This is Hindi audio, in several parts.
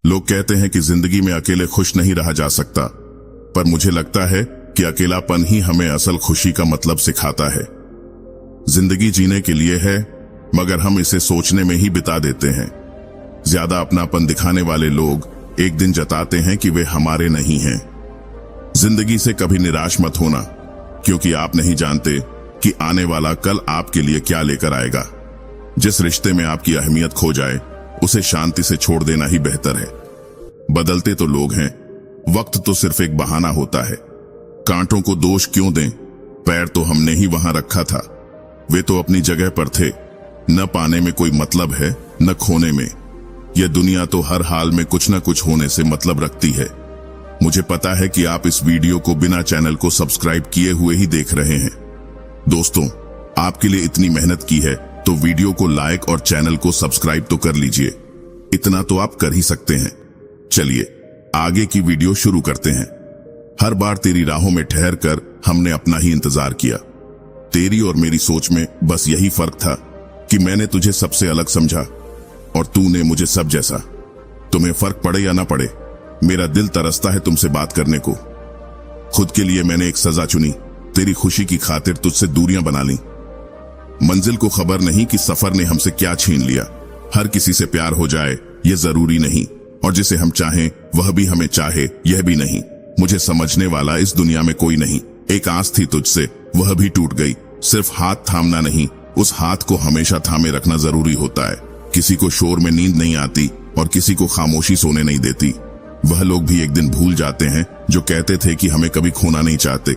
लोग कहते हैं कि जिंदगी में अकेले खुश नहीं रहा जा सकता, पर मुझे लगता है कि अकेलापन ही हमें असल खुशी का मतलब सिखाता है। जिंदगी जीने के लिए है, मगर हम इसे सोचने में ही बिता देते हैं। ज्यादा अपनापन दिखाने वाले लोग एक दिन जताते हैं कि वे हमारे नहीं हैं। जिंदगी से कभी निराश मत होना, क्योंकि आप नहीं जानते कि आने वाला कल आपके लिए क्या लेकर आएगा। जिस रिश्ते में आपकी अहमियत खो जाए, उसे शांति से छोड़ देना ही बेहतर है। बदलते तो लोग हैं, वक्त तो सिर्फ एक बहाना होता है। कांटों को दोष क्यों दें, पैर तो हमने ही वहां रखा था। वे तो अपनी जगह पर थे। न पाने में कोई मतलब है, न खोने में। यह दुनिया तो हर हाल में कुछ न कुछ होने से मतलब रखती है। मुझे पता है कि आप इस वीडियो को बिना चैनल को सब्सक्राइब किए हुए ही देख रहे हैं। दोस्तों, आपके लिए इतनी मेहनत की है तो वीडियो को लाइक और चैनल को सब्सक्राइब तो कर लीजिए। इतना तो आप कर ही सकते हैं। चलिए आगे की वीडियो शुरू करते हैं। हर बार तेरी राहों में ठहर कर हमने अपना ही इंतजार किया। तेरी और मेरी सोच में बस यही फर्क था कि मैंने तुझे सबसे अलग समझा और तूने मुझे सब जैसा। तुम्हें फर्क पड़े या ना पड़े, मेरा दिल तरसता है तुमसे बात करने को। खुद के लिए मैंने एक सजा चुनी, तेरी खुशी की खातिर तुझसे दूरियां बना ली। मंजिल को खबर नहीं कि सफर ने हमसे क्या छीन लिया। हर किसी से प्यार हो जाए यह जरूरी नहीं, और जिसे हम चाहें वह भी हमें चाहे यह भी नहीं। मुझे समझने वाला इस दुनिया में कोई नहीं। एक आस थी तुझसे, वह भी टूट गई। सिर्फ हाथ थामना नहीं, उस हाथ को हमेशा थामे रखना जरूरी होता है। किसी को शोर में नींद नहीं आती और किसी को खामोशी सोने नहीं देती। वह लोग भी एक दिन भूल जाते हैं जो कहते थे कि हमें कभी खोना नहीं चाहते।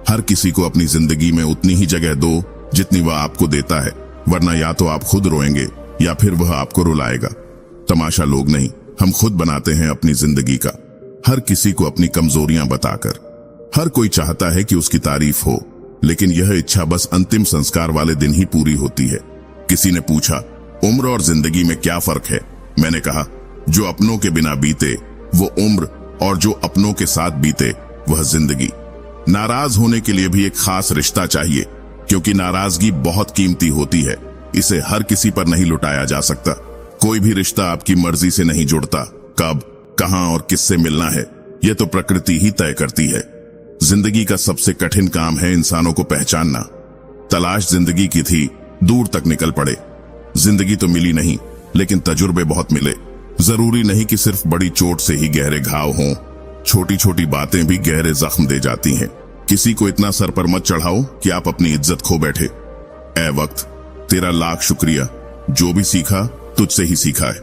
हर किसी को अपनी जिंदगी में उतनी ही जगह दो जितनी वह आपको देता है, वरना या तो आप खुद रोएंगे या फिर वह आपको रुलाएगा। तमाशा लोग नहीं, हम खुद बनाते हैं अपनी जिंदगी का, हर किसी को अपनी कमजोरियां बताकर। हर कोई चाहता है कि उसकी तारीफ हो, लेकिन यह इच्छा बस अंतिम संस्कार वाले दिन ही पूरी होती है। किसी ने पूछा, उम्र और जिंदगी में क्या फर्क है? मैंने कहा, जो अपनों के बिना बीते वो उम्र, और जो अपनों के साथ बीते वह जिंदगी। नाराज होने के लिए भी एक खास रिश्ता चाहिए, क्योंकि नाराजगी बहुत कीमती होती है। इसे हर किसी पर नहीं लुटाया जा सकता। कोई भी रिश्ता आपकी मर्जी से नहीं जुड़ता। कब, कहां और किससे मिलना है, यह तो प्रकृति ही तय करती है। जिंदगी का सबसे कठिन काम है इंसानों को पहचानना। तलाश जिंदगी की थी, दूर तक निकल पड़े। जिंदगी तो मिली नहीं, लेकिन तजुर्बे बहुत मिले। जरूरी नहीं कि सिर्फ बड़ी चोट से ही गहरे घाव हों, छोटी छोटी बातें भी गहरे जख्म दे जाती हैं। किसी को इतना सर पर मत चढ़ाओ कि आप अपनी इज्जत खो बैठे। ए वक्त, तेरा लाख शुक्रिया। जो भी सीखा तुझसे ही सीखा है।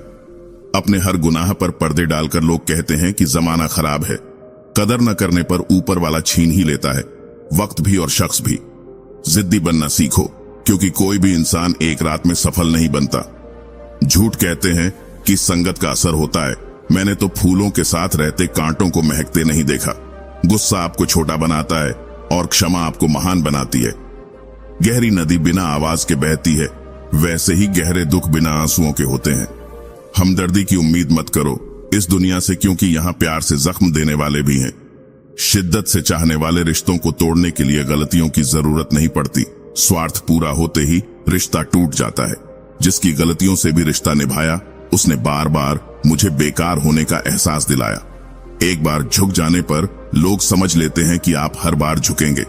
अपने हर गुनाह पर पर्दे डालकर लोग कहते हैं कि जमाना खराब है। कदर न करने पर ऊपर वाला छीन ही लेता है, वक्त भी और शख्स भी। जिद्दी बनना सीखो, क्योंकि कोई भी इंसान एक रात में सफल नहीं बनता। झूठ कहते हैं कि संगत का असर होता है। मैंने तो फूलों के साथ रहते कांटों को महकते नहीं देखा। गुस्सा आपको छोटा बनाता है और क्षमा आपको महान बनाती है। गहरी नदी बिना आवाज के बहती है, वैसे ही गहरे दुख बिना आंसुओं के होते हैं। हमदर्दी की उम्मीद मत करो इस दुनिया से, क्योंकि यहाँ प्यार से जख्म देने वाले भी हैं। शिद्दत से चाहने वाले रिश्तों को तोड़ने के लिए गलतियों की जरूरत नहीं पड़ती। स्वार्थ पूरा होते ही रिश्ता टूट जाता है। जिसकी गलतियों से भी रिश्ता निभाया, उसने बार बार मुझे बेकार होने का एहसास दिलाया। एक बार झुक जाने पर लोग समझ लेते हैं कि आप हर बार झुकेंगे।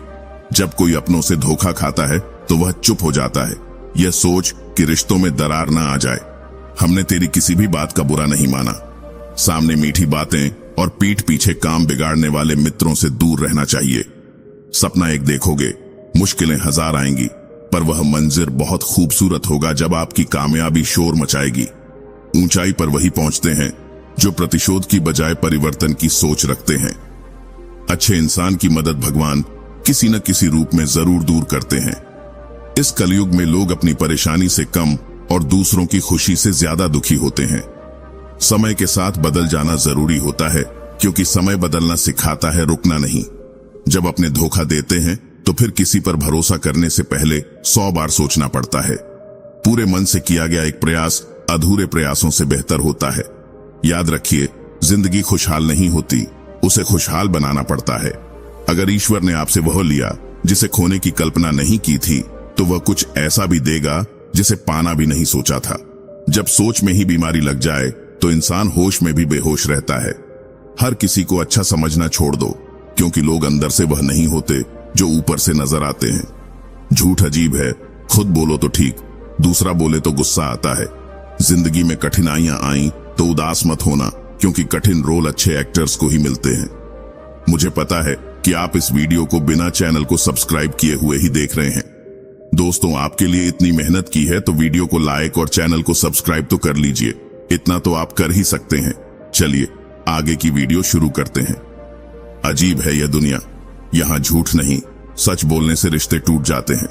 जब कोई अपनों से धोखा खाता है तो वह चुप हो जाता है, यह सोच कि रिश्तों में दरार ना आ जाए। हमने तेरी किसी भी बात का बुरा नहीं माना। सामने मीठी बातें और पीठ पीछे काम बिगाड़ने वाले मित्रों से दूर रहना चाहिए। सपना एक देखोगे, मुश्किलें हजार आएंगी, पर वह मंजिल बहुत खूबसूरत होगा जब आपकी कामयाबी शोर मचाएगी। ऊंचाई पर वही पहुंचते हैं जो प्रतिशोध की बजाय परिवर्तन की सोच रखते हैं। अच्छे इंसान की मदद भगवान किसी न किसी रूप में जरूर दूर करते हैं। इस कलयुग में लोग अपनी परेशानी से कम और दूसरों की खुशी से ज्यादा दुखी होते हैं। समय के साथ बदल जाना जरूरी होता है, क्योंकि समय बदलना सिखाता है, रुकना नहीं। जब अपने धोखा देते हैं तो फिर किसी पर भरोसा करने से पहले 100 बार सोचना पड़ता है। पूरे मन से किया गया एक प्रयास अधूरे प्रयासों से बेहतर होता है। याद रखिए, जिंदगी खुशहाल नहीं होती, उसे खुशहाल बनाना पड़ता है। अगर ईश्वर ने आपसे वह लिया जिसे खोने की कल्पना नहीं की थी, तो वह कुछ ऐसा भी देगा जिसे पाना भी नहीं सोचा था। जब सोच में ही बीमारी लग जाए तो इंसान होश में भी बेहोश रहता है। हर किसी को अच्छा समझना छोड़ दो, क्योंकि लोग अंदर से वह नहीं होते जो ऊपर से नजर आते हैं। झूठ अजीब है, खुद बोलो तो ठीक, दूसरा बोले तो गुस्सा आता है। जिंदगी में कठिनाइयां आई तो उदास मत होना, क्योंकि कठिन रोल अच्छे एक्टर्स को ही मिलते हैं। मुझे पता है कि आप इस वीडियो को बिना चैनल को सब्सक्राइब किए हुए ही देख रहे हैं। दोस्तों, आपके लिए इतनी मेहनत की है तो वीडियो को लाइक और चैनल को सब्सक्राइब तो कर लीजिए। इतना तो आप कर ही सकते हैं। चलिए आगे की वीडियो शुरू करते हैं। अजीब है यह दुनिया, यहाँ झूठ नहीं, सच बोलने से रिश्ते टूट जाते हैं।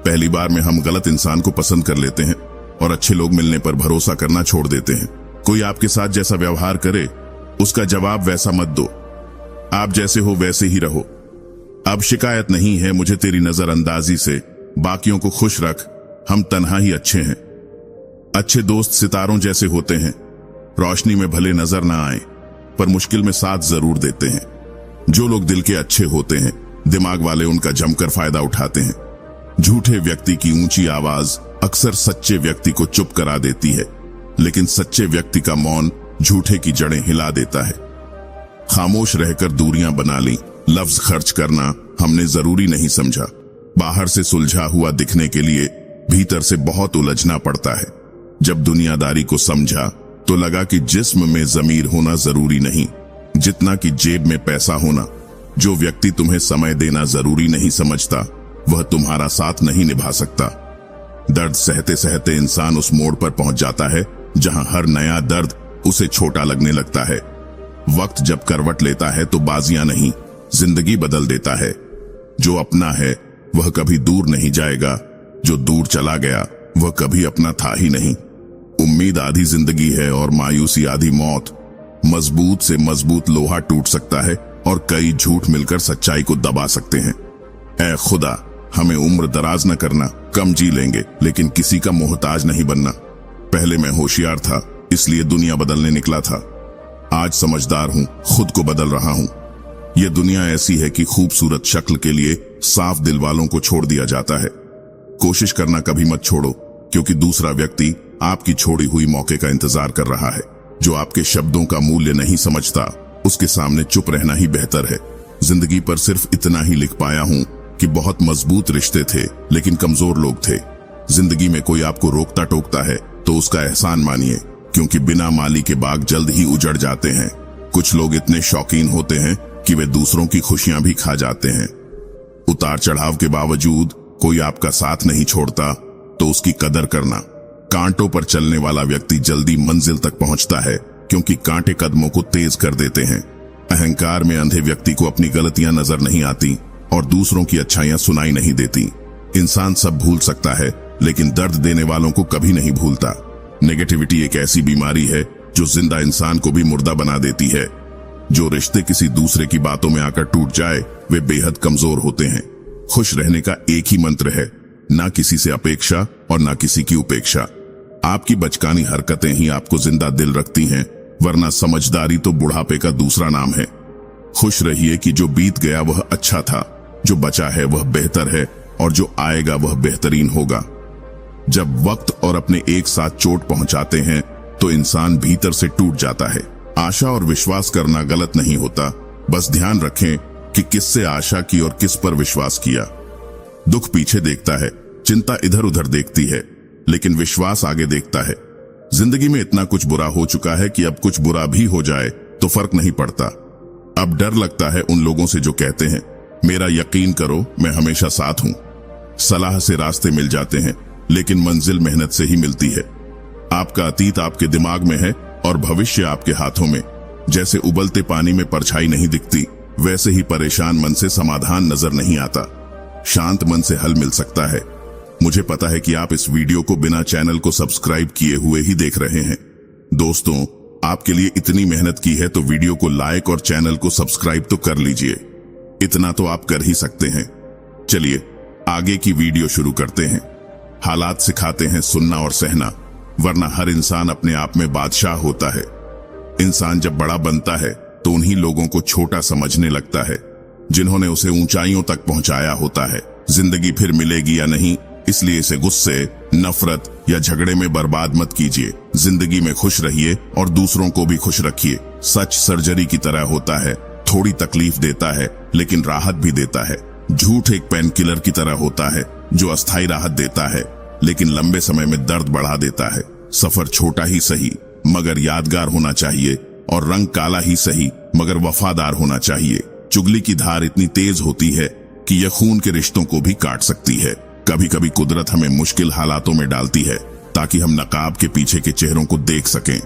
पहली बार में हम गलत इंसान को पसंद कर लेते हैं और अच्छे लोग मिलने पर भरोसा करना छोड़ देते हैं। कोई आपके साथ जैसा व्यवहार करे, उसका जवाब वैसा मत दो। आप जैसे हो वैसे ही रहो। अब शिकायत नहीं है मुझे तेरी नजरअंदाजी से, बाकियों को खुश रख, हम तन्हा ही अच्छे हैं। अच्छे दोस्त सितारों जैसे होते हैं, रोशनी में भले नजर ना आए पर मुश्किल में साथ जरूर देते हैं। जो लोग दिल के अच्छे होते हैं, दिमाग वाले उनका जमकर फायदा उठाते हैं। झूठे व्यक्ति की ऊंची आवाज अक्सर सच्चे व्यक्ति को चुप करा देती है, लेकिन सच्चे व्यक्ति का मौन झूठे की जड़ें हिला देता है। खामोश रहकर दूरियां बना ली, लफ्ज खर्च करना हमने जरूरी नहीं समझा। बाहर से सुलझा हुआ दिखने के लिए भीतर से बहुत उलझना पड़ता है। जब दुनियादारी को समझा तो लगा कि जिस्म में जमीर होना जरूरी नहीं, जितना कि जेब में पैसा होना। जो व्यक्ति तुम्हें समय देना जरूरी नहीं समझता, वह तुम्हारा साथ नहीं निभा सकता। दर्द सहते सहते इंसान उस मोड़ पर पहुंच जाता है जहां हर नया दर्द उसे छोटा लगने लगता है। वक्त जब करवट लेता है तो बाजियां नहीं, जिंदगी बदल देता है। जो अपना है वह कभी दूर नहीं जाएगा, जो दूर चला गया वह कभी अपना था ही नहीं। उम्मीद आधी जिंदगी है और मायूसी आधी मौत। मजबूत से मजबूत लोहा टूट सकता है और कई झूठ मिलकर सच्चाई को दबा सकते हैं। ऐ खुदा, हमें उम्र दराज न करना, कम जी लेंगे लेकिन किसी का मोहताज नहीं बनना। पहले मैं होशियार था, इसलिए दुनिया बदलने निकला था। आज समझदार हूं, खुद को बदल रहा हूं। यह दुनिया ऐसी है कि खूबसूरत शक्ल के लिए साफ दिल वालों को छोड़ दिया जाता है। कोशिश करना कभी मत छोड़ो, क्योंकि दूसरा व्यक्ति आपकी छोड़ी हुई मौके का इंतजार कर रहा है। जो आपके शब्दों का मूल्य नहीं समझता, उसके सामने चुप रहना ही बेहतर है। जिंदगी पर सिर्फ इतना ही लिख पाया हूं कि बहुत मजबूत रिश्ते थे लेकिन कमजोर लोग थे। जिंदगी में कोई आपको रोकता टोकता है तो उसका एहसान मानिए, क्योंकि बिना माली के बाग जल्द ही उजड़ जाते हैं। कुछ लोग इतने शौकीन होते हैं कि वे दूसरों की खुशियां भी खा जाते हैं। उतार चढ़ाव के बावजूद कोई आपका साथ नहीं छोड़ता तो उसकी कदर करना। कांटों पर चलने वाला व्यक्ति जल्दी मंजिल तक पहुंचता है, क्योंकि कांटे कदमों को तेज कर देते हैं। अहंकार में अंधे व्यक्ति को अपनी गलतियां नजर नहीं आती और दूसरों की अच्छाइयां सुनाई नहीं देती। इंसान सब भूल सकता है, लेकिन दर्द देने वालों को कभी नहीं भूलता। नेगेटिविटी एक ऐसी बीमारी है जो जिंदा इंसान को भी मुर्दा बना देती है। जो रिश्ते किसी दूसरे की बातों में आकर टूट जाए, वे बेहद कमजोर होते हैं। खुश रहने का एक ही मंत्र है, ना किसी से अपेक्षा और ना किसी की उपेक्षा। आपकी बचकानी हरकतें ही आपको जिंदा दिल रखती हैं, वरना समझदारी तो बुढ़ापे का दूसरा नाम है। खुश रहिए कि जो बीत गया वह अच्छा था, जो बचा है वह बेहतर है और जो आएगा वह बेहतरीन होगा। जब वक्त और अपने एक साथ चोट पहुंचाते हैं तो इंसान भीतर से टूट जाता है। आशा और विश्वास करना गलत नहीं होता, बस ध्यान रखें कि किससे आशा की और किस पर विश्वास किया। दुख पीछे देखता है, चिंता इधर उधर देखती है, लेकिन विश्वास आगे देखता है। जिंदगी में इतना कुछ बुरा हो चुका है कि अब कुछ बुरा भी हो जाए तो फर्क नहीं पड़ता। अब डर लगता है उन लोगों से जो कहते हैं, मेरा यकीन करो मैं हमेशा साथ हूं। सलाह से रास्ते मिल जाते हैं, लेकिन मंजिल मेहनत से ही मिलती है। आपका अतीत आपके दिमाग में है और भविष्य आपके हाथों में। जैसे उबलते पानी में परछाई नहीं दिखती, वैसे ही परेशान मन से समाधान नजर नहीं आता। शांत मन से हल मिल सकता है। मुझे पता है कि आप इस वीडियो को बिना चैनल को सब्सक्राइब किए हुए ही देख रहे हैं। दोस्तों, आपके लिए इतनी मेहनत की है तो वीडियो को लाइक और चैनल को सब्सक्राइब तो कर लीजिए। इतना तो आप कर ही सकते हैं। चलिए आगे की वीडियो शुरू करते हैं। हालात सिखाते हैं सुनना और सहना, वरना हर इंसान अपने आप में बादशाह होता है। इंसान जब बड़ा बनता है तो उन्हीं लोगों को छोटा समझने लगता है जिन्होंने उसे ऊंचाइयों तक पहुंचाया होता है। जिंदगी फिर मिलेगी या नहीं, इसलिए इसे गुस्से, नफरत या झगड़े में बर्बाद मत कीजिए। जिंदगी में खुश रहिए और दूसरों को भी खुश रखिए। सच सर्जरी की तरह होता है, थोड़ी तकलीफ देता है लेकिन राहत भी देता है। झूठ एक पेन किलर की तरह होता है जो अस्थायी राहत देता है लेकिन लंबे समय में दर्द बढ़ा देता है। सफर छोटा ही सही मगर यादगार होना चाहिए और रंग काला ही सही मगर वफादार होना चाहिए। चुगली की धार इतनी तेज होती है कि यह खून के रिश्तों को भी काट सकती है। कभी कभी कुदरत हमें मुश्किल हालातों में डालती है ताकि हम नकाब के पीछे के चेहरों को देख सकें।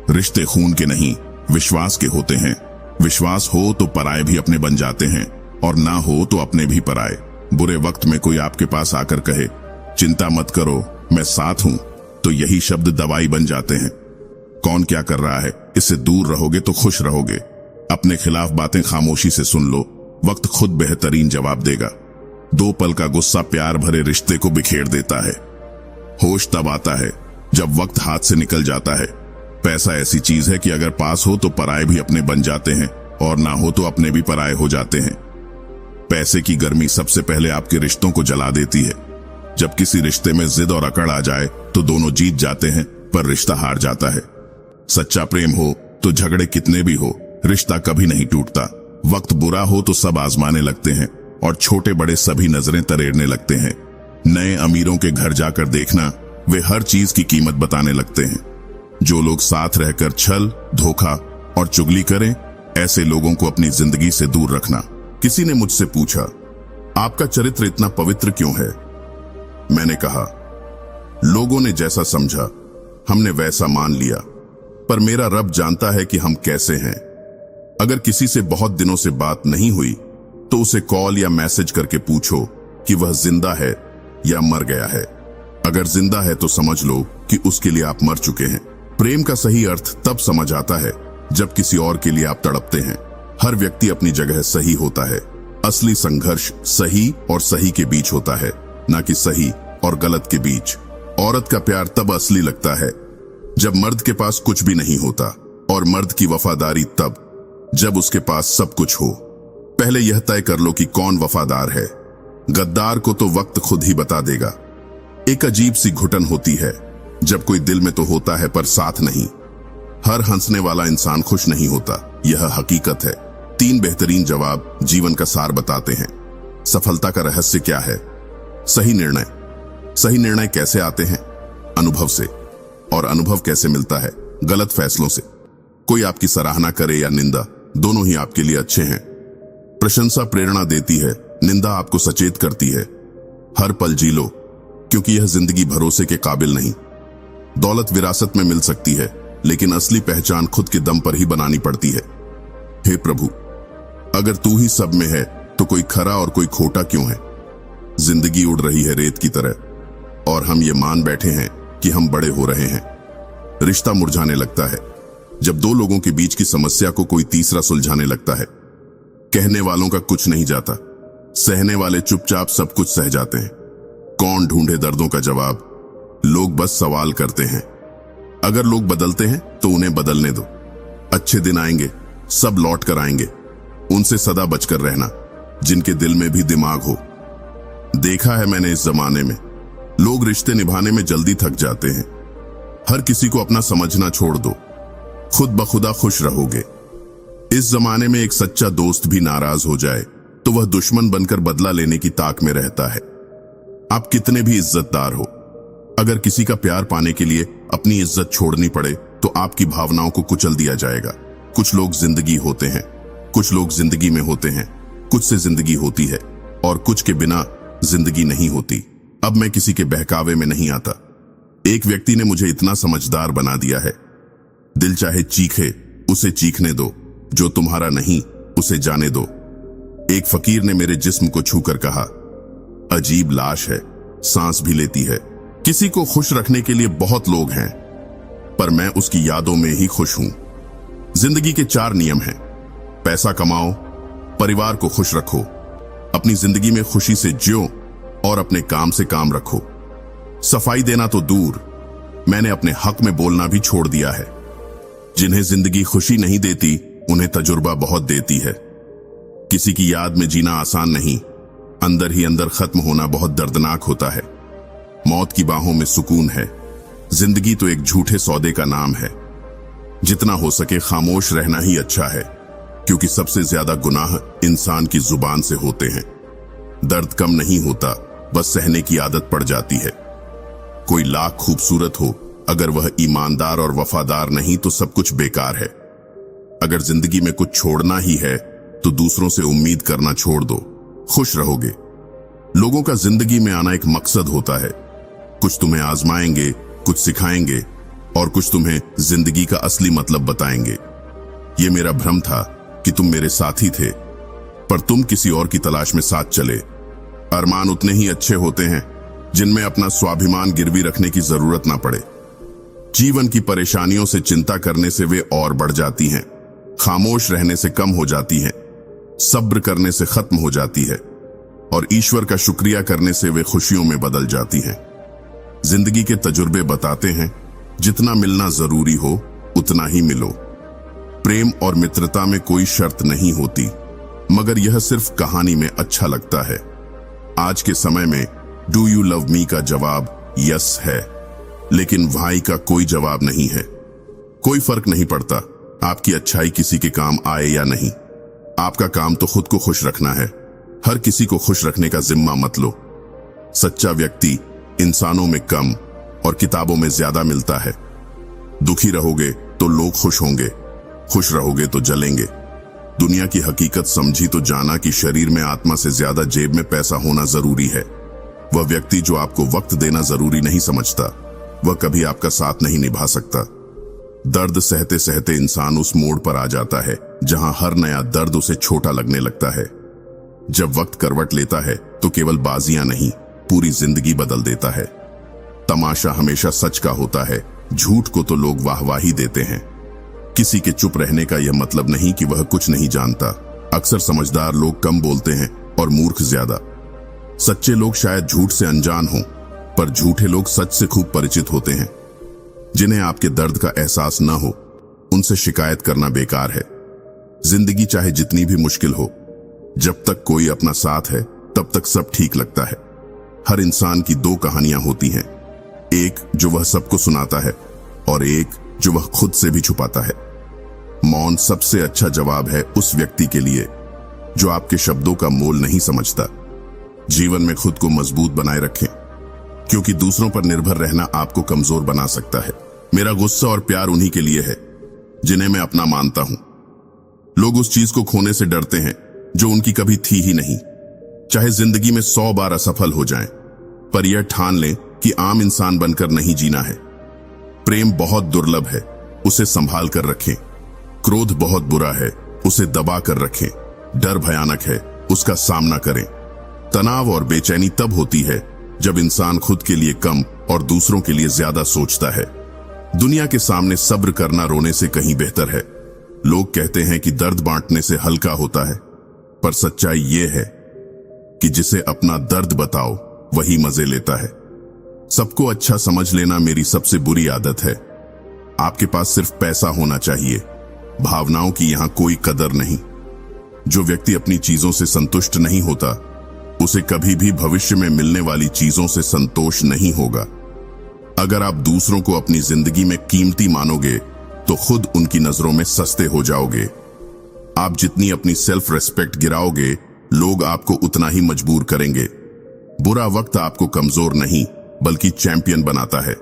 रिश्ते खून के नहीं, विश्वास के होते हैं। विश्वास हो तो पराये भी अपने बन जाते हैं और ना हो तो अपने भी पराये। बुरे वक्त में कोई आपके पास आकर कहे चिंता मत करो मैं साथ हूं, तो यही शब्द दवाई बन जाते हैं। कौन क्या कर रहा है इससे दूर रहोगे तो खुश रहोगे। अपने खिलाफ बातें खामोशी से सुन लो, वक्त खुद बेहतरीन जवाब देगा। 2 पल का गुस्सा प्यार भरे रिश्ते को बिखेर देता है। होश तब आता है जब वक्त हाथ से निकल जाता है। पैसा ऐसी चीज है कि अगर पास हो तो पराये भी अपने बन जाते हैं और ना हो तो अपने भी पराये हो जाते हैं। पैसे की गर्मी सबसे पहले आपके रिश्तों को जला देती है। जब किसी रिश्ते में जिद और अकड़ आ जाए तो दोनों जीत जाते हैं पर रिश्ता हार जाता है। सच्चा प्रेम हो तो झगड़े कितने भी हो, रिश्ता कभी नहीं टूटता। वक्त बुरा हो तो सब आजमाने लगते हैं और छोटे बड़े सभी नजरें तरेरने लगते हैं। नए अमीरों के घर जाकर देखना, वे हर चीज की कीमत बताने लगते हैं। जो लोग साथ रहकर छल, धोखा और चुगली करें, ऐसे लोगों को अपनी जिंदगी से दूर रखना। किसी ने मुझसे पूछा, आपका चरित्र इतना पवित्र क्यों है? मैंने कहा, लोगों ने जैसा समझा हमने वैसा मान लिया, पर मेरा रब जानता है कि हम कैसे हैं। अगर किसी से बहुत दिनों से बात नहीं हुई तो उसे कॉल या मैसेज करके पूछो कि वह जिंदा है या मर गया है। अगर जिंदा है तो समझ लो कि उसके लिए आप मर चुके हैं। प्रेम का सही अर्थ तब समझ आता है जब किसी और के लिए आप तड़पते हैं। हर व्यक्ति अपनी जगह सही होता है। असली संघर्ष सही और सही के बीच होता है, ना कि सही और गलत के बीच। औरत का प्यार तब असली लगता है जब मर्द के पास कुछ भी नहीं होता, और मर्द की वफादारी तब जब उसके पास सब कुछ हो। पहले यह तय कर लो कि कौन वफादार है। गद्दार को तो वक्त खुद ही बता देगा। एक अजीब सी घुटन होती है जब कोई दिल में तो होता है पर साथ नहीं। हर हंसने वाला इंसान खुश नहीं होता, यह हकीकत है। 3 बेहतरीन जवाब जीवन का सार बताते हैं। सफलता का रहस्य क्या है? सही निर्णय। सही निर्णय कैसे आते हैं? अनुभव से। और अनुभव कैसे मिलता है? गलत फैसलों से। कोई आपकी सराहना करे या निंदा, दोनों ही आपके लिए अच्छे हैं। प्रशंसा प्रेरणा देती है, निंदा आपको सचेत करती है। हर पल जी लो, क्योंकि यह जिंदगी भरोसे के काबिल नहीं। दौलत विरासत में मिल सकती है, लेकिन असली पहचान खुद के दम पर ही बनानी पड़ती है। हे प्रभु, अगर तू ही सब में है तो कोई खरा और कोई खोटा क्यों है? जिंदगी उड़ रही है रेत की तरह और हम ये मान बैठे हैं कि हम बड़े हो रहे हैं। रिश्ता मुरझाने लगता है जब 2 लोगों के बीच की समस्या को कोई तीसरा सुलझाने लगता है। कहने वालों का कुछ नहीं जाता, सहने वाले चुपचाप सब कुछ सह जाते हैं। कौन ढूंढे दर्दों का जवाब? लोग बस सवाल करते हैं। अगर लोग बदलते हैं तो उन्हें बदलने दो। अच्छे दिन आएंगे, सब लौट कर आएंगे। उनसे सदा बचकर रहना जिनके दिल में भी दिमाग हो। देखा है मैंने इस जमाने में, लोग रिश्ते निभाने में जल्दी थक जाते हैं। हर किसी को अपना समझना छोड़ दो, खुद बखुदा खुश रहोगे। इस जमाने में एक सच्चा दोस्त भी नाराज हो जाए तो वह दुश्मन बनकर बदला लेने की ताक में रहता है। आप कितने भी इज्जतदार हो, अगर किसी का प्यार पाने के लिए अपनी इज्जत छोड़नी पड़े तो आपकी भावनाओं को कुचल दिया जाएगा। कुछ लोग जिंदगी होते हैं, कुछ लोग जिंदगी में होते हैं। कुछ से जिंदगी होती है और कुछ के बिना जिंदगी नहीं होती। अब मैं किसी के बहकावे में नहीं आता। एक व्यक्ति ने मुझे इतना समझदार बना दिया है, दिल चाहे चीखे उसे चीखने दो, जो तुम्हारा नहीं उसे जाने दो। एक फकीर ने मेरे जिस्म को छूकर कहा, अजीब लाश है, सांस भी लेती है। किसी को खुश रखने के लिए बहुत लोग हैं, पर मैं उसकी यादों में ही खुश हूं। जिंदगी के 4 नियम हैं। पैसा कमाओ, परिवार को खुश रखो, अपनी जिंदगी में खुशी से जियो और अपने काम से काम रखो। सफाई देना तो दूर, मैंने अपने हक में बोलना भी छोड़ दिया है। जिन्हें जिंदगी खुशी नहीं देती उन्हें तजुर्बा बहुत देती है। किसी की याद में जीना आसान नहीं, अंदर ही अंदर खत्म होना बहुत दर्दनाक होता है। मौत की बाहों में सुकून है। जिंदगी तो एक झूठे सौदे का नाम है। जितना हो सके खामोश रहना ही अच्छा है, क्योंकि सबसे ज्यादा गुनाह इंसान की जुबान से होते हैं। दर्द कम नहीं होता, बस सहने की आदत पड़ जाती है। कोई लाख खूबसूरत हो, अगर वह ईमानदार और वफादार नहीं तो सब कुछ बेकार है। अगर जिंदगी में कुछ छोड़ना ही है तो दूसरों से उम्मीद करना छोड़ दो, खुश रहोगे। लोगों का जिंदगी में आना एक मकसद होता है। कुछ तुम्हें आजमाएंगे, कुछ सिखाएंगे और कुछ तुम्हें जिंदगी का असली मतलब बताएंगे। ये मेरा भ्रम था कि तुम मेरे साथी थे, पर तुम किसी और की तलाश में साथ चले। अरमान उतने ही अच्छे होते हैं जिनमें अपना स्वाभिमान गिरवी रखने की जरूरत ना पड़े। जीवन की परेशानियों से चिंता करने से वे और बढ़ जाती हैं, खामोश रहने से कम हो जाती हैं, सब्र करने से खत्म हो जाती है और ईश्वर का शुक्रिया करने से वे खुशियों में बदल जाती हैं। जिंदगी के तजुर्बे बताते हैं, जितना मिलना जरूरी हो उतना ही मिलो। प्रेम और मित्रता में कोई शर्त नहीं होती, मगर यह सिर्फ कहानी में अच्छा लगता है। आज के समय में डू यू लव मी का जवाब यस है, लेकिन भाई का कोई जवाब नहीं है। कोई फर्क नहीं पड़ता आपकी अच्छाई किसी के काम आए या नहीं। आपका काम तो खुद को खुश रखना है। हर किसी को खुश रखने का जिम्मा मत लो। सच्चा व्यक्ति इंसानों में कम और किताबों में ज्यादा मिलता है। दुखी रहोगे तो लोग खुश होंगे, खुश रहोगे तो जलेंगे। दुनिया की हकीकत समझी तो जाना कि शरीर में आत्मा से ज्यादा जेब में पैसा होना जरूरी है। वह व्यक्ति जो आपको वक्त देना जरूरी नहीं समझता, वह कभी आपका साथ नहीं निभा सकता। दर्द सहते सहते इंसान उस मोड़ पर आ जाता है जहां हर नया दर्द उसे छोटा लगने लगता है। जब वक्त करवट लेता है तो केवल बाजियां नहीं, पूरी जिंदगी बदल देता है। तमाशा हमेशा सच का होता है, झूठ को तो लोग वाहवाही देते हैं। किसी के चुप रहने का यह मतलब नहीं कि वह कुछ नहीं जानता। अक्सर समझदार लोग कम बोलते हैं और मूर्ख ज्यादा। सच्चे लोग शायद झूठ से अनजान हों, पर झूठे लोग सच से खूब परिचित होते हैं। जिन्हें आपके दर्द का एहसास न हो, उनसे शिकायत करना बेकार है। जिंदगी चाहे जितनी भी मुश्किल हो, जब तक कोई अपना साथ है तब तक सब ठीक लगता है। हर इंसान की दो कहानियां होती हैं, एक जो वह सबको सुनाता है और एक जो वह खुद से भी छुपाता है। मौन सबसे अच्छा जवाब है उस व्यक्ति के लिए जो आपके शब्दों का मोल नहीं समझता। जीवन में खुद को मजबूत बनाए रखें, क्योंकि दूसरों पर निर्भर रहना आपको कमजोर बना सकता है। मेरा गुस्सा और प्यार उन्हीं के लिए है जिन्हें मैं अपना मानता हूं। लोग उस चीज को खोने से डरते हैं जो उनकी कभी थी ही नहीं। चाहे जिंदगी में 100 बार असफल हो जाएं, पर यह ठान लें कि आम इंसान बनकर नहीं जीना है। प्रेम बहुत दुर्लभ है, उसे संभाल कर रखें। क्रोध बहुत बुरा है, उसे दबा कर रखें। डर भयानक है, उसका सामना करें। तनाव और बेचैनी तब होती है जब इंसान खुद के लिए कम और दूसरों के लिए ज्यादा सोचता है। दुनिया के सामने सब्र करना रोने से कहीं बेहतर है। लोग कहते हैं कि दर्द बांटने से हल्का होता है, पर सच्चाई यह है कि जिसे अपना दर्द बताओ वही मजे लेता है। सबको अच्छा समझ लेना मेरी सबसे बुरी आदत है। आपके पास सिर्फ पैसा होना चाहिए, भावनाओं की यहां कोई कदर नहीं। जो व्यक्ति अपनी चीजों से संतुष्ट नहीं होता, उसे कभी भी भविष्य में मिलने वाली चीजों से संतोष नहीं होगा। अगर आप दूसरों को अपनी जिंदगी में कीमती मानोगे तो खुद उनकी नजरों में सस्ते हो जाओगे। आप जितनी अपनी सेल्फ रेस्पेक्ट गिराओगे, लोग आपको उतना ही मजबूर करेंगे। बुरा वक्त आपको कमजोर नहीं बल्कि चैंपियन बनाता है।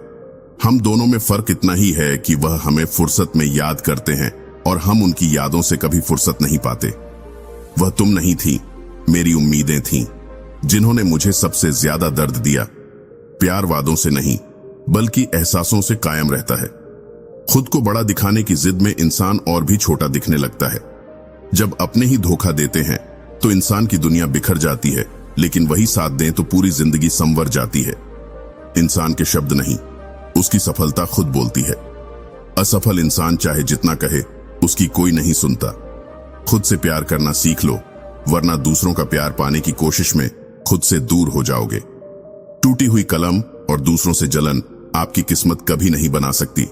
हम दोनों में फर्क इतना ही है कि वह हमें फुर्सत में याद करते हैं और हम उनकी यादों से कभी फुर्सत नहीं पाते। वह तुम नहीं थी, मेरी उम्मीदें थीं, जिन्होंने मुझे सबसे ज्यादा दर्द दिया। प्यार वादों से नहीं बल्कि एहसासों से कायम रहता है। खुद को बड़ा दिखाने की जिद में इंसान और भी छोटा दिखने लगता है। जब अपने ही धोखा देते हैं तो इंसान की दुनिया बिखर जाती है, लेकिन वही साथ दें तो पूरी जिंदगी संवर जाती है। इंसान के शब्द नहीं, उसकी सफलता खुद बोलती है। असफल इंसान चाहे जितना कहे, उसकी कोई नहीं सुनता। खुद से प्यार करना सीख लो, वरना दूसरों का प्यार पाने की कोशिश में खुद से दूर हो जाओगे। टूटी हुई कलम और दूसरों से जलन आपकी किस्मत कभी नहीं बना सकती।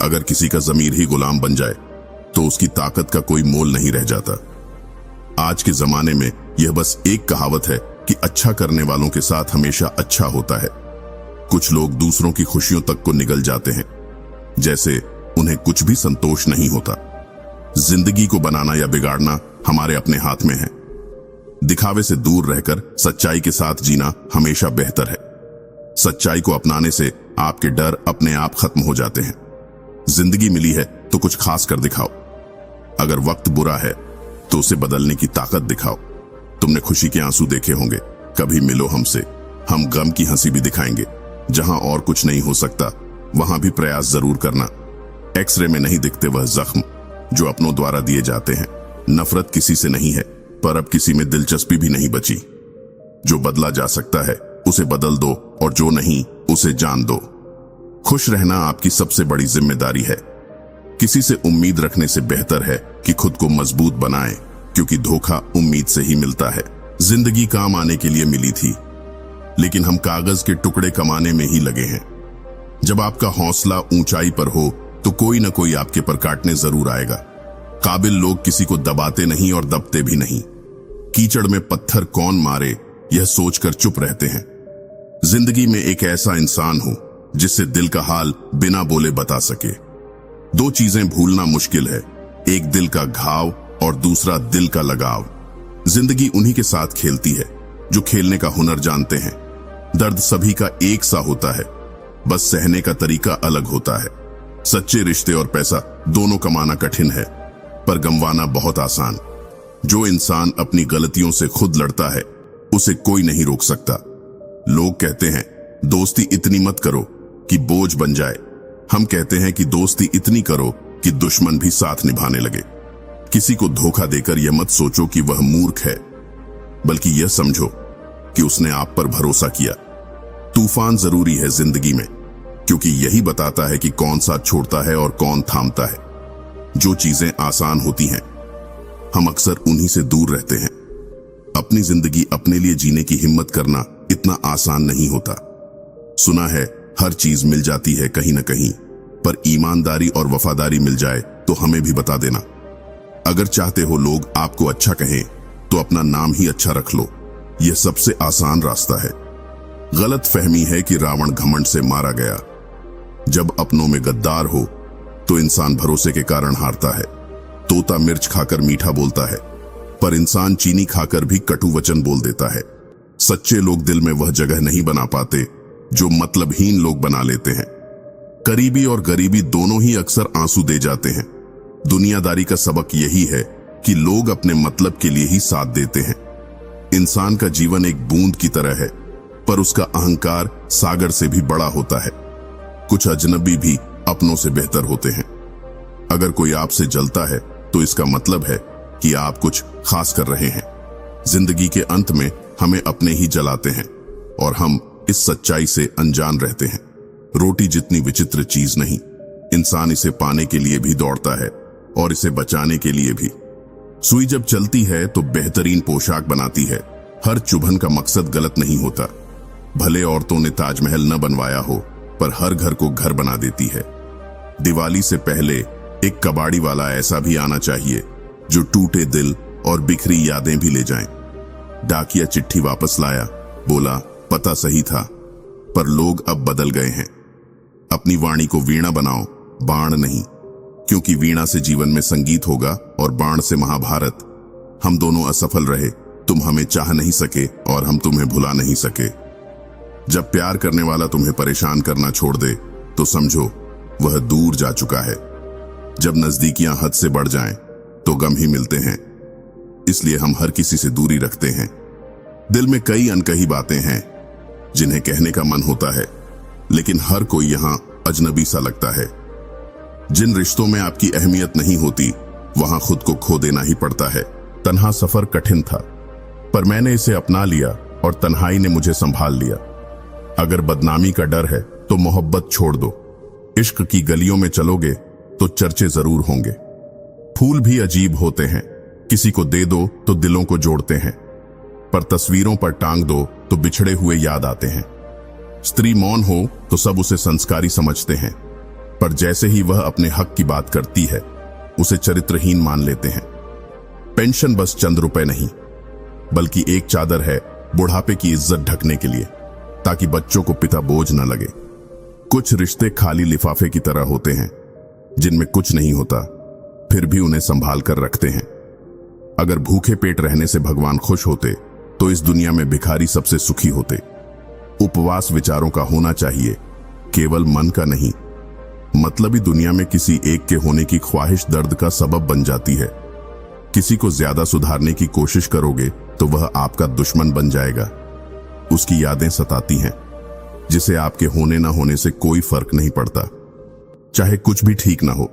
अगर किसी का ज़मीर ही गुलाम बन जाए तो उसकी ताकत का कोई मोल नहीं रह जाता। आज के जमाने में यह बस एक कहावत है कि अच्छा करने वालों के साथ हमेशा अच्छा होता है। कुछ लोग दूसरों की खुशियों तक को निगल जाते हैं, जैसे उन्हें कुछ भी संतोष नहीं होता। जिंदगी को बनाना या बिगाड़ना हमारे अपने हाथ में है। दिखावे से दूर रहकर सच्चाई के साथ जीना हमेशा बेहतर है। सच्चाई को अपनाने से आपके डर अपने आप खत्म हो जाते हैं। जिंदगी मिली है तो कुछ खास कर दिखाओ। अगर वक्त बुरा है तो उसे बदलने की ताकत दिखाओ। तुमने खुशी के आंसू देखे होंगे, कभी मिलो हमसे, हम गम की हंसी भी दिखाएंगे। जहां और कुछ नहीं हो सकता वहां भी प्रयास जरूर करना। एक्सरे में नहीं दिखते वह जख्म जो अपनों द्वारा दिए जाते हैं। नफरत किसी से नहीं है, पर अब किसी में दिलचस्पी भी नहीं बची। जो बदला जा सकता है उसे बदल दो, और जो नहीं उसे जान दो। खुश रहना आपकी सबसे बड़ी जिम्मेदारी है। किसी से उम्मीद रखने से बेहतर है कि खुद को मजबूत बनाएं, क्योंकि धोखा उम्मीद से ही मिलता है। जिंदगी काम आने के लिए मिली थी, लेकिन हम कागज के टुकड़े कमाने में ही लगे हैं। जब आपका हौसला ऊंचाई पर हो तो कोई न कोई आपके पर काटने जरूर आएगा। काबिल लोग किसी को दबाते नहीं और दबते भी नहीं। कीचड़ में पत्थर कौन मारे यह सोचकर चुप रहते हैं। जिंदगी में एक ऐसा इंसान हो जिससे दिल का हाल बिना बोले बता सके। दो चीजें भूलना मुश्किल है, एक दिल का घाव और दूसरा दिल का लगाव। जिंदगी उन्हीं के साथ खेलती है जो खेलने का हुनर जानते हैं। दर्द सभी का एक सा होता है, बस सहने का तरीका अलग होता है। सच्चे रिश्ते और पैसा दोनों कमाना कठिन है, पर गंवाना बहुत आसान। जो इंसान अपनी गलतियों से खुद लड़ता है उसे कोई नहीं रोक सकता। लोग कहते हैं दोस्ती इतनी मत करो कि बोझ बन जाए। हम कहते हैं कि दोस्ती इतनी करो कि दुश्मन भी साथ निभाने लगे। किसी को धोखा देकर यह मत सोचो कि वह मूर्ख है, बल्कि यह समझो कि उसने आप पर भरोसा किया। तूफान जरूरी है जिंदगी में, क्योंकि यही बताता है कि कौन साथ छोड़ता है और कौन थामता है। जो चीजें आसान होती हैं हम अक्सर उन्हीं से दूर रहते हैं। अपनी जिंदगी अपने लिए जीने की हिम्मत करना इतना आसान नहीं होता। सुना है हर चीज मिल जाती है कहीं न कहीं, पर ईमानदारी और वफादारी मिल जाए तो हमें भी बता देना। अगर चाहते हो लोग आपको अच्छा कहें तो अपना नाम ही अच्छा रख लो। यह सबसे आसान रास्ता है। गलत फहमी है कि रावण घमंड से मारा गया। जब अपनों में गद्दार हो तो इंसान भरोसे के कारण हारता है। तोता मिर्च खाकर मीठा बोलता है, पर इंसान चीनी खाकर भी कटु वचन बोल देता है। सच्चे लोग दिल में वह जगह नहीं बना पाते जो मतलबहीन लोग बना लेते हैं। करीबी और गरीबी दोनों ही अक्सर आंसू दे जाते हैं। दुनियादारी का सबक यही है कि लोग अपने मतलब के लिए ही साथ देते हैं। इंसान का जीवन एक बूंद की तरह है, पर उसका अहंकार सागर से भी बड़ा होता है। कुछ अजनबी भी अपनों से बेहतर होते हैं। अगर कोई आपसे जलता है तो इसका मतलब है कि आप कुछ खास कर रहे हैं। जिंदगी के अंत में हमें अपने ही जलाते हैं और हम इस सच्चाई से अनजान रहते हैं। रोटी जितनी विचित्र चीज नहीं, इंसान इसे पाने के लिए भी दौड़ता है और इसे बचाने के लिए भी। सुई जब चलती है तो बेहतरीन पोशाक बनाती है। हर चुभन का मकसद गलत नहीं होता। भले औरतों ने ताजमहल न बनवाया हो, पर हर घर को घर बना देती है। दिवाली से पहले एक कबाड़ी वाला ऐसा भी आना चाहिए जो टूटे दिल और बिखरी यादें भी ले जाए। डाकिया चिट्ठी वापस लाया, बोला पता सही था, पर लोग अब बदल गए हैं। अपनी वाणी को वीणा बनाओ, बाण नहीं, क्योंकि वीणा से जीवन में संगीत होगा और बाण से महाभारत। हम दोनों असफल रहे, तुम हमें चाह नहीं सके और हम तुम्हें भुला नहीं सके। जब प्यार करने वाला तुम्हें परेशान करना छोड़ दे तो समझो वह दूर जा चुका है। जब नजदीकियां हद से बढ़ जाएं तो गम ही मिलते हैं। इसलिए हम हर किसी से दूरी रखते हैं। दिल में कई अनकही बातें हैं जिन्हें कहने का मन होता है, लेकिन हर कोई यहां अजनबी सा लगता है। जिन रिश्तों में आपकी अहमियत नहीं होती वहां खुद को खो देना ही पड़ता है। तन्हा सफर कठिन था, पर मैंने इसे अपना लिया और तन्हाई ने मुझे संभाल लिया। अगर बदनामी का डर है तो मोहब्बत छोड़ दो। इश्क की गलियों में चलोगे तो चर्चे जरूर होंगे। फूल भी अजीब होते हैं, किसी को दे दो तो दिलों को जोड़ते हैं, पर तस्वीरों पर टांग दो तो बिछड़े हुए याद आते हैं। स्त्री मौन हो तो सब उसे संस्कारी समझते हैं, पर जैसे ही वह अपने हक की बात करती है उसे चरित्रहीन मान लेते हैं। पेंशन बस चंद रुपए नहीं, बल्कि एक चादर है बुढ़ापे की इज्जत ढकने के लिए। ताकि बच्चों को पिता बोझ न लगे। कुछ रिश्ते खाली लिफाफे की तरह होते हैं, जिनमें कुछ नहीं होता, फिर भी उन्हें संभाल कर रखते हैं। अगर भूखे पेट रहने से भगवान खुश होते तो इस दुनिया में भिखारी सबसे सुखी होते। उपवास विचारों का होना चाहिए, केवल मन का नहीं। मतलबी दुनिया में किसी एक के होने की ख्वाहिश दर्द का सबब बन जाती है। किसी को ज्यादा सुधारने की कोशिश करोगे तो वह आपका दुश्मन बन जाएगा। उसकी यादें सताती हैं, जिसे आपके होने ना होने से कोई फर्क नहीं पड़ता। चाहे कुछ भी ठीक ना हो,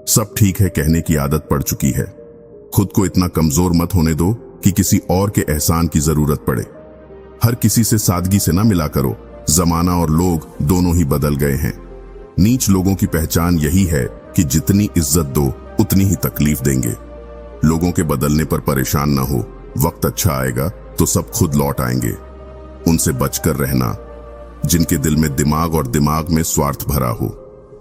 सब ठीक है कहने की आदत पड़ चुकी है। खुद को इतना कमजोर मत होने दो कि किसी और के एहसान की जरूरत पड़े। हर किसी से सादगी से ना मिला करो, जमाना और लोग दोनों ही बदल गए हैं। नीच लोगों की पहचान यही है कि जितनी इज्जत दो उतनी ही तकलीफ देंगे। लोगों के बदलने पर परेशान ना हो, वक्त अच्छा आएगा तो सब खुद लौट आएंगे। उनसे बचकर रहना जिनके दिल में दिमाग और दिमाग में स्वार्थ भरा हो।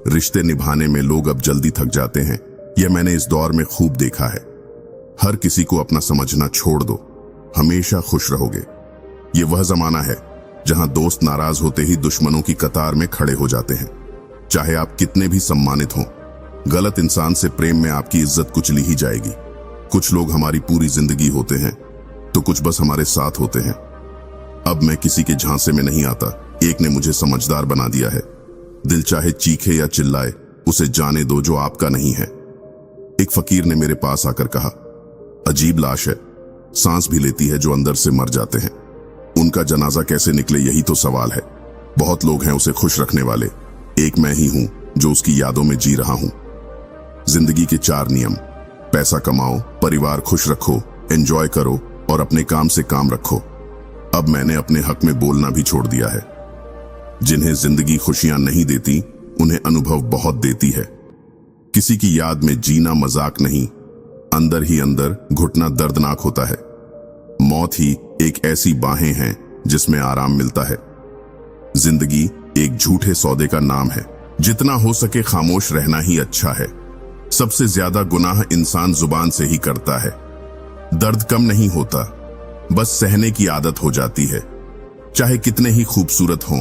रिश्ते निभाने में लोग अब जल्दी थक जाते हैं, यह मैंने इस दौर में खूब देखा है। हर किसी को अपना समझना छोड़ दो, हमेशा खुश रहोगे। ये वह जमाना है जहां दोस्त नाराज होते ही दुश्मनों की कतार में खड़े हो जाते हैं। चाहे आप कितने भी सम्मानित हों, गलत इंसान से प्रेम में आपकी इज्जत कुचली ही जाएगी। कुछ लोग हमारी पूरी जिंदगी होते हैं तो कुछ बस हमारे साथ होते हैं। अब मैं किसी के झांसे में नहीं आता। एक ने मुझे समझदार बना दिया है। दिल चाहे चीखे या चिल्लाए, उसे जाने दो जो आपका नहीं है। एक फकीर ने मेरे पास आकर कहा, अजीब लाश है, सांस भी लेती है जो अंदर से मर जाते हैं। उनका जनाजा कैसे निकले, यही तो सवाल है। बहुत लोग हैं उसे खुश रखने वाले, एक मैं ही हूं जो उसकी यादों में जी रहा हूं। जिंदगी के 4 नियम: पैसा कमाओ, परिवार खुश रखो, एंजॉय करो और अपने काम से काम रखो। अब मैंने अपने हक में बोलना भी छोड़ दिया है। जिन्हें जिंदगी खुशियां नहीं देती, उन्हें अनुभव बहुत देती है। किसी की याद में जीना मजाक नहीं, अंदर ही अंदर घुटना दर्दनाक होता है। मौत ही एक ऐसी बाहें हैं जिसमें आराम मिलता है। जिंदगी एक झूठे सौदे का नाम है। जितना हो सके खामोश रहना ही अच्छा है। सबसे ज्यादा गुनाह इंसान जुबान से ही करता है। दर्द कम नहीं होता, बस सहने की आदत हो जाती है। चाहे कितने ही खूबसूरत हों,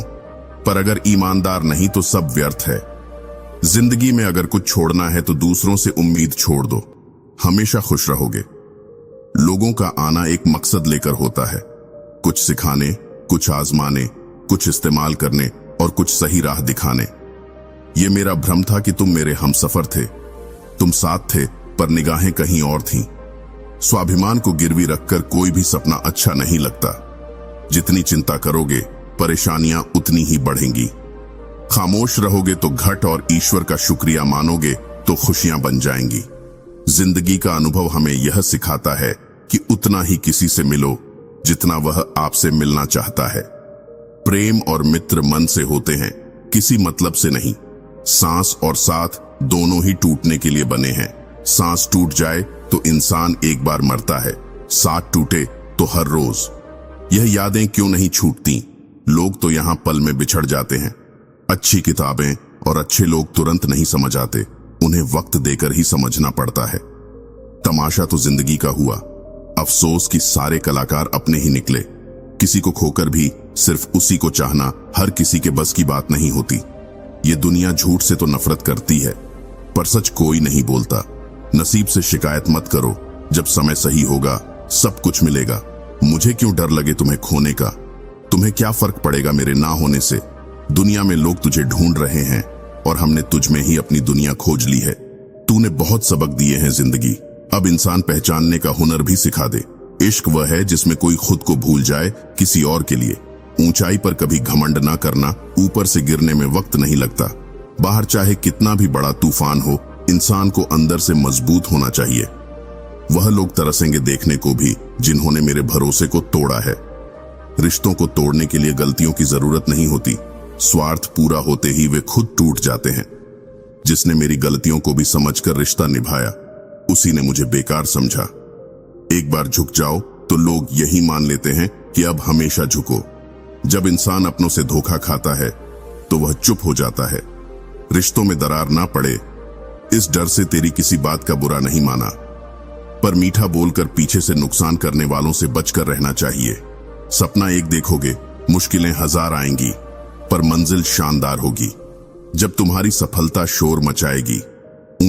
पर अगर ईमानदार नहीं तो सब व्यर्थ है। जिंदगी में अगर कुछ छोड़ना है तो दूसरों से उम्मीद छोड़ दो, हमेशा खुश रहोगे। लोगों का आना एक मकसद लेकर होता है, कुछ सिखाने, कुछ आजमाने, कुछ इस्तेमाल करने और कुछ सही राह दिखाने। ये मेरा भ्रम था कि तुम मेरे हमसफर थे। तुम साथ थे पर निगाहें कहीं और थीं। स्वाभिमान को गिरवी रखकर कोई भी सपना अच्छा नहीं लगता। जितनी चिंता करोगे, परेशानियां उतनी ही बढ़ेंगी। खामोश रहोगे तो घट और ईश्वर का शुक्रिया मानोगे तो खुशियां बन जाएंगी। जिंदगी का अनुभव हमें यह सिखाता है कि उतना ही किसी से मिलो जितना वह आपसे मिलना चाहता है। प्रेम और मित्र मन से होते हैं, किसी मतलब से नहीं। सांस और साथ दोनों ही टूटने के लिए बने हैं। सांस टूट जाए तो इंसान एक बार मरता है, साथ टूटे तो हर रोज। यह यादें क्यों नहीं छूटती? लोग तो यहां पल में बिछड़ जाते हैं। अच्छी किताबें और अच्छे लोग तुरंत नहीं समझ आते, उन्हें वक्त देकर ही समझना पड़ता है। तमाशा तो जिंदगी का हुआ। अफसोस कि सारे कलाकार अपने ही निकले। किसी को खोकर भी सिर्फ उसी को चाहना हर किसी के बस की बात नहीं होती। ये दुनिया झूठ से तो नफरत करती है, पर सच कोई नहीं बोलता। नसीब से शिकायत मत करो, जब समय सही होगा सब कुछ मिलेगा। मुझे क्यों डर लगे तुम्हें खोने का? तुम्हें क्या फर्क पड़ेगा मेरे ना होने से? दुनिया में लोग तुझे ढूंढ रहे हैं और हमने तुझ में ही अपनी दुनिया खोज ली है। तूने बहुत सबक दिए हैं जिंदगी, अब इंसान पहचानने का हुनर भी सिखा दे। इश्क वह है जिसमें कोई खुद को भूल जाए किसी और के लिए। ऊंचाई पर कभी घमंड ना करना, ऊपर से गिरने में वक्त नहीं लगता। बाहर चाहे कितना भी बड़ा तूफान हो, इंसान को अंदर से मजबूत होना चाहिए। वह लोग तरसेंगे देखने को भी जिन्होंने मेरे भरोसे को तोड़ा है। रिश्तों को तोड़ने के लिए गलतियों की जरूरत नहीं होती, स्वार्थ पूरा होते ही वे खुद टूट जाते हैं। जिसने मेरी गलतियों को भी समझकर रिश्ता निभाया, उसी ने मुझे बेकार समझा। एक बार झुक जाओ तो लोग यही मान लेते हैं कि अब हमेशा झुको। जब इंसान अपनों से धोखा खाता है तो वह चुप हो जाता है। रिश्तों में दरार ना पड़े, इस डर से तेरी किसी बात का बुरा नहीं माना, पर मीठा बोलकर पीछे से नुकसान करने वालों से बचकर रहना चाहिए। सपना एक देखोगे मुश्किलें हजार आएंगी, पर मंजिल शानदार होगी। जब तुम्हारी सफलता शोर मचाएगी,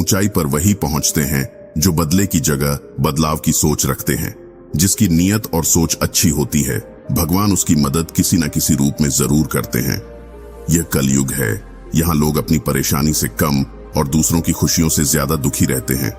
ऊंचाई पर वही पहुंचते हैं जो बदले की जगह बदलाव की सोच रखते हैं। जिसकी नीयत और सोच अच्छी होती है, भगवान उसकी मदद किसी न किसी रूप में जरूर करते हैं। यह कलयुग है, यहाँ लोग अपनी परेशानी से कम और दूसरों की खुशियों से ज्यादा दुखी रहते हैं।